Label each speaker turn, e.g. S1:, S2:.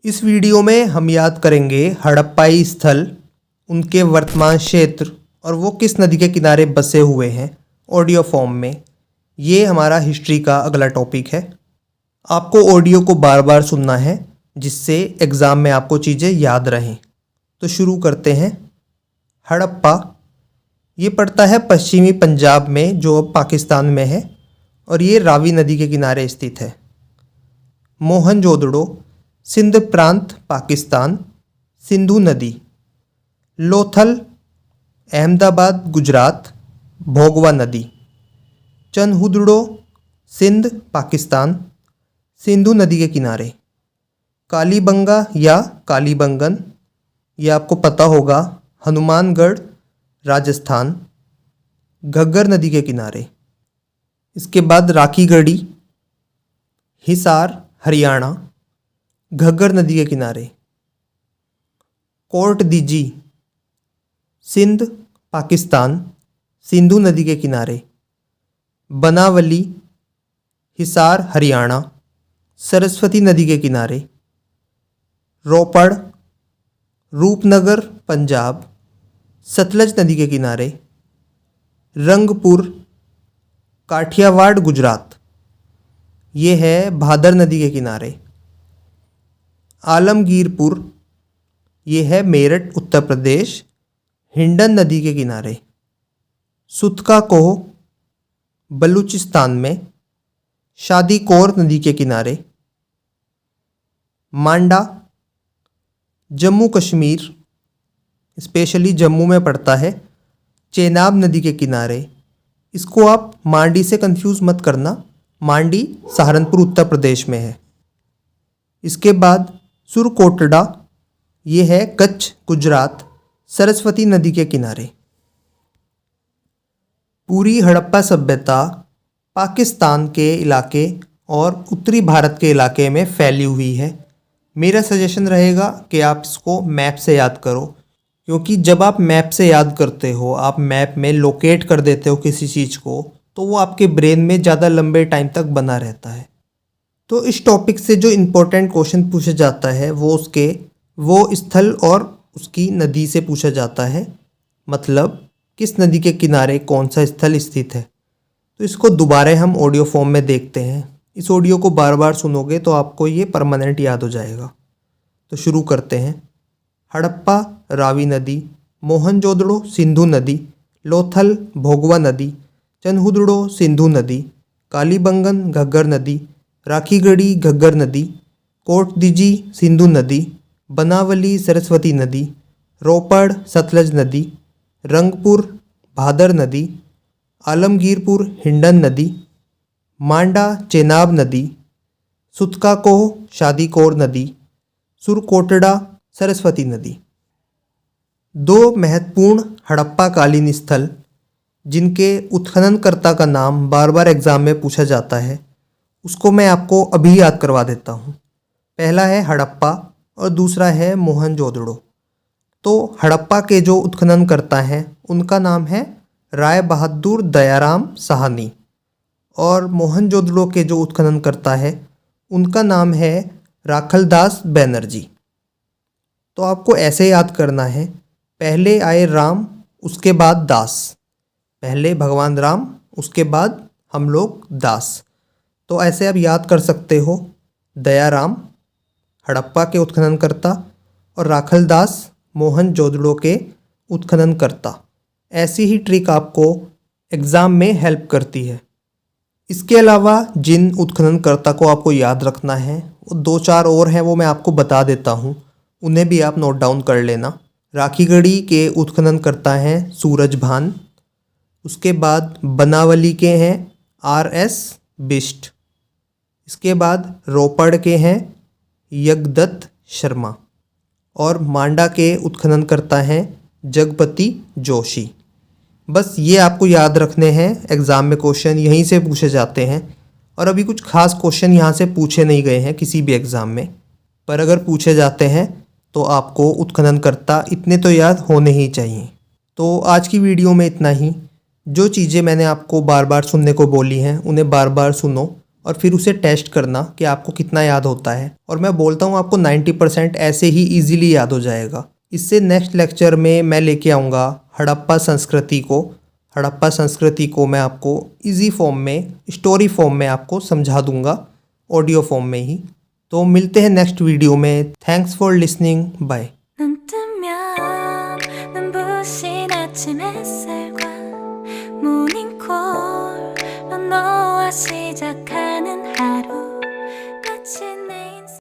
S1: इस वीडियो में हम याद करेंगे हड़प्पाई स्थल, उनके वर्तमान क्षेत्र और वो किस नदी के किनारे बसे हुए हैं ऑडियो फॉर्म में। ये हमारा हिस्ट्री का अगला टॉपिक है। आपको ऑडियो को बार बार सुनना है जिससे एग्ज़ाम में आपको चीज़ें याद रहें। तो शुरू करते हैं। हड़प्पा ये पड़ता है पश्चिमी पंजाब में जो अब पाकिस्तान में है और ये रावी नदी के किनारे स्थित है। मोहनजोदड़ो सिंध प्रांत पाकिस्तान, सिंधु नदी। लोथल अहमदाबाद गुजरात, भोगवा नदी। चनहुदड़ो सिंध पाकिस्तान, सिंधु नदी के किनारे। कालीबंगा या कालीबंगन ये आपको पता होगा, हनुमानगढ़ राजस्थान, घग्गर नदी के किनारे। इसके बाद राखीगढ़ी, हिसार हरियाणा, घग्गर नदी के किनारे। कोर्ट दीजी सिंध पाकिस्तान, सिंधु नदी के किनारे। बनावली हिसार हरियाणा, सरस्वती नदी के किनारे। रोपड़ रूपनगर पंजाब, सतलज नदी के किनारे। रंगपुर काठियावाड़ गुजरात, ये है भादर नदी के किनारे। आलमगीरपुर ये है मेरठ उत्तर प्रदेश, हिंडन नदी के किनारे। सुतका कोह बलूचिस्तान में, शादीकोर नदी के किनारे। मांडा जम्मू कश्मीर, स्पेशली जम्मू में पड़ता है, चेनाब नदी के किनारे। इसको आप मांडी से कंफ्यूज मत करना, मांडी सहारनपुर उत्तर प्रदेश में है। इसके बाद सुरकोटड़ा ये है कच्छ गुजरात, सरस्वती नदी के किनारे। पूरी हड़प्पा सभ्यता पाकिस्तान के इलाके और उत्तरी भारत के इलाके में फैली हुई है। मेरा सजेशन रहेगा कि आप इसको मैप से याद करो, क्योंकि जब आप मैप से याद करते हो, आप मैप में लोकेट कर देते हो किसी चीज़ को, तो वो आपके ब्रेन में ज़्यादा लंबे टाइम तक बना रहता है। तो इस टॉपिक से जो इम्पोर्टेंट क्वेश्चन पूछा जाता है वो स्थल और उसकी नदी से पूछा जाता है, मतलब किस नदी के किनारे कौन सा स्थल स्थित है। तो इसको दोबारा हम ऑडियो फॉर्म में देखते हैं। इस ऑडियो को बार बार सुनोगे तो आपको ये परमानेंट याद हो जाएगा। तो शुरू करते हैं। हड़प्पा रावी नदी, मोहनजोदड़ो सिंधु नदी, लोथल भोगवा नदी, चनहुदड़ो सिंधु नदी, कालीबंगन घग्गर नदी, राखीगढ़ी घग्गर नदी, कोटदीजी सिंधु नदी, बनावली सरस्वती नदी, रोपड़ सतलज नदी, रंगपुर भादर नदी, आलमगीरपुर हिंडन नदी, मांडा चेनाब नदी, सुतकाकोह शादीकोर नदी, सुरकोटड़ा सरस्वती नदी। दो महत्वपूर्ण हड़प्पा कालीन स्थल जिनके उत्खननकर्ता का नाम बार बार एग्जाम में पूछा जाता है, उसको मैं आपको अभी याद करवा देता हूँ। पहला है हड़प्पा और दूसरा है मोहनजोदड़ो। तो हड़प्पा के जो उत्खननकर्ता हैं उनका नाम है राय बहादुर दयाराम साहनी, और मोहनजोदड़ो के जो उत्खननकर्ता है उनका नाम है राखलदास बैनर्जी। तो आपको ऐसे याद करना है, पहले आए राम उसके बाद दास, पहले भगवान राम उसके बाद हम लोग दास। तो ऐसे आप याद कर सकते हो, दयाराम हड़प्पा के उत्खननकर्ता और राखलदास मोहनजोदड़ो के उत्खननकर्ता। ऐसी ही ट्रिक आपको एग्ज़ाम में हेल्प करती है। इसके अलावा जिन उत्खननकर्ता को आपको याद रखना है वो दो चार और हैं, वो मैं आपको बता देता हूँ, उन्हें भी आप नोट डाउन कर लेना। राखीगढ़ी के उत्खननकर्ता हैं सूरजभान। उसके बाद बनावली के हैं RS बिष्ट। इसके बाद रोपड़ के हैं यज्ञदत्त शर्मा और मांडा के उत्खननकर्ता हैं जगपति जोशी। बस ये आपको याद रखने हैं, एग्ज़ाम में क्वेश्चन यहीं से पूछे जाते हैं और अभी कुछ खास क्वेश्चन यहाँ से पूछे नहीं गए हैं किसी भी एग्ज़ाम में, पर अगर पूछे जाते हैं तो आपको उत्खननकर्ता इतने तो याद होने ही चाहिए। तो आज की वीडियो में इतना ही। जो चीज़ें मैंने आपको बार बार सुनने को बोली हैं उन्हें बार बार सुनो और फिर उसे टेस्ट करना कि आपको कितना याद होता है। और मैं बोलता हूँ आपको 90% ऐसे ही ईजिली याद हो जाएगा। इससे नेक्स्ट लेक्चर में मैं लेके आऊँगा हड़प्पा संस्कृति को। हड़प्पा संस्कृति को मैं आपको इजी फॉर्म में, स्टोरी फॉर्म में आपको समझा दूंगा, ऑडियो फॉर्म में ही। तो मिलते हैं नेक्स्ट वीडियो में। Thanks for listening, bye.